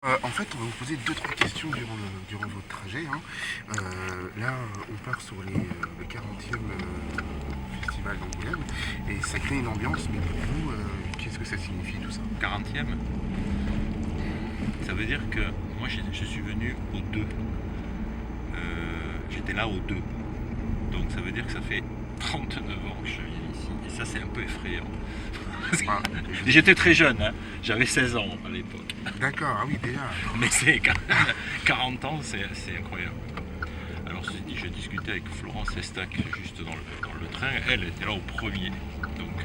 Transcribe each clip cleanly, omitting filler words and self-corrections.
En fait, on va vous poser 2-3 questions durant votre trajet, hein. Là, on part sur le 40e festival d'Angoulême et ça crée une ambiance, mais pour vous, qu'est-ce que ça signifie tout ça? 40e, ça veut dire que moi je suis venu au 2. J'étais là au 2. Donc ça veut dire que ça fait 39 ans que je viens ici. Et ça, c'est un peu effrayant. Ah, J'étais très jeune, hein. J'avais 16 ans à l'époque. D'accord, ah oui, déjà. Mais c'est quand même 40 ans, c'est incroyable. Alors je discutais avec Florence Estac juste dans le train. Elle était là au premier. Donc,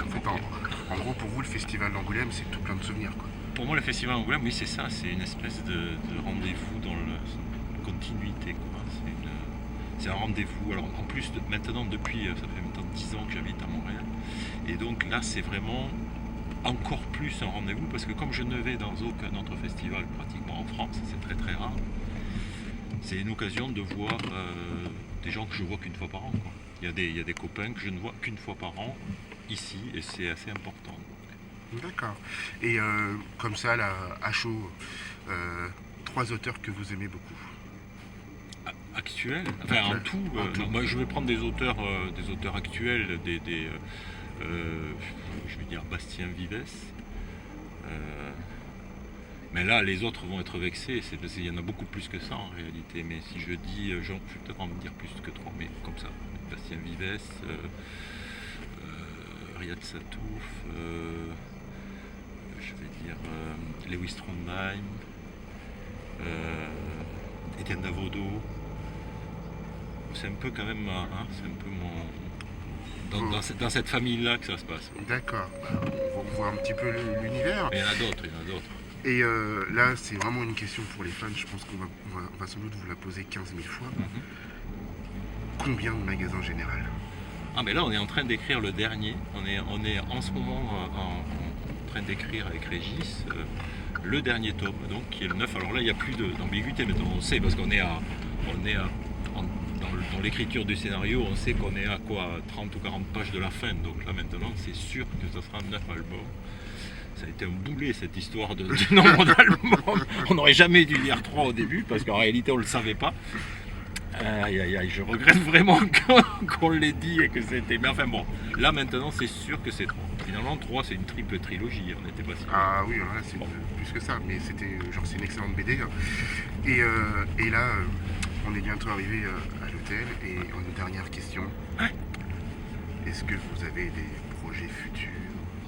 En fait, en gros, pour vous, le festival d'Angoulême, c'est tout plein de souvenirs, quoi. pour moi, le festival d'Angoulême, oui, c'est ça. C'est une espèce de rendez-vous dans la continuité, quoi. C'est un rendez-vous. Alors en plus, maintenant, depuis, ça fait maintenant 10 ans que j'habite à Montréal. Et donc là, c'est vraiment encore plus un rendez-vous parce que comme je ne vais dans aucun autre festival pratiquement en France, c'est très très rare, c'est une occasion de voir des gens que je vois qu'une fois par an, quoi. Il y a des copains que je ne vois qu'une fois par an ici et c'est assez important. D'accord. Et comme ça, là, à chaud, 3 auteurs que vous aimez beaucoup. Actuel, enfin en tout, non, moi je vais prendre des auteurs actuels, je vais dire Bastien Vives. Mais là, les autres vont être vexés, c'est parce qu'il y en a beaucoup plus que ça en réalité. Mais si je dis, je vais peut-être en dire plus que 3, mais comme ça. Bastien Vives, Riyad Satouf, je vais dire Lewis Trondheim, Étienne Davodo. C'est un peu quand même, hein, c'est un peu dans cette famille-là que ça se passe. D'accord. On voit un petit peu l'univers. Mais il y en a d'autres, Et là, c'est vraiment une question pour les fans. Je pense qu'on va sans doute vous la poser 15 000 fois. Combien de magasins général? Ah, mais là, on est en train d'écrire le dernier. On est en ce moment en train d'écrire avec Régis le dernier tome, donc qui est le 9. Alors là, il n'y a plus d'ambiguïté maintenant. On sait parce qu'on est dans l'écriture du scénario, on sait qu'on est à quoi, 30 ou 40 pages de la fin. Donc là, maintenant, c'est sûr que ça sera 9 albums. Ça a été un boulet cette histoire du nombre d'albums. On n'aurait jamais dû lire 3 au début parce qu'en réalité on ne le savait pas. Je regrette vraiment qu'on l'ait dit et que c'était. Mais enfin bon, là maintenant c'est sûr que c'est 3. Finalement 3 c'est une triple trilogie, on n'était pas si. Ah oui, alors là c'est plus que ça, mais c'était genre c'est une excellente BD. Et là, on est bientôt arrivé à l'hôtel et une dernière question. Ouais. Est-ce que vous avez des projets futurs?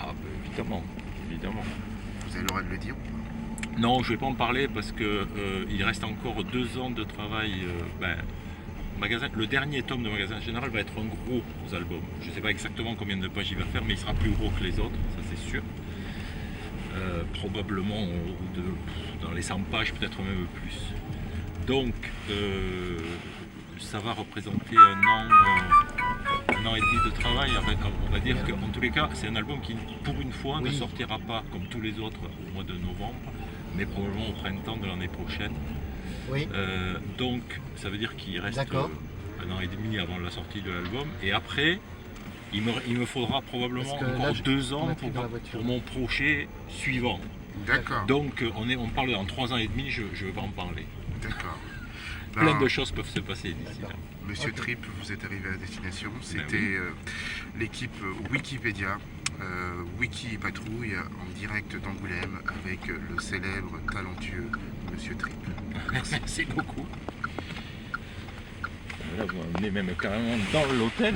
Ah ben, évidemment. Vous avez le droit de le dire? Non, je ne vais pas en parler parce que il reste encore 2 ans de travail. Le dernier tome de Magasin Général va être un gros album. Je ne sais pas exactement combien de pages il va faire, mais il sera plus gros que les autres, ça c'est sûr. Probablement dans les 100 pages, peut-être même plus. Donc, ça va représenter un an et demi de travail. On va dire qu'en tous les cas, c'est un album qui, pour une fois, ne sortira pas comme tous les autres au mois de novembre, mais probablement au printemps de l'année prochaine. Oui. Donc, ça veut dire qu'il reste un an et demi avant la sortie de l'album. Et après, il me faudra probablement encore 2 ans pour mon projet suivant. D'accord. Donc, on parle dans 3 ans et demi, je ne vais pas en parler. D'accord. Plein de choses peuvent se passer d'ici là. Monsieur Tripp, vous êtes arrivé à destination. C'était l'équipe Wikipédia, Wiki et Patrouille en direct d'Angoulême avec le célèbre, talentueux Monsieur Tripp. Merci beaucoup. Là, on est même carrément dans l'hôtel.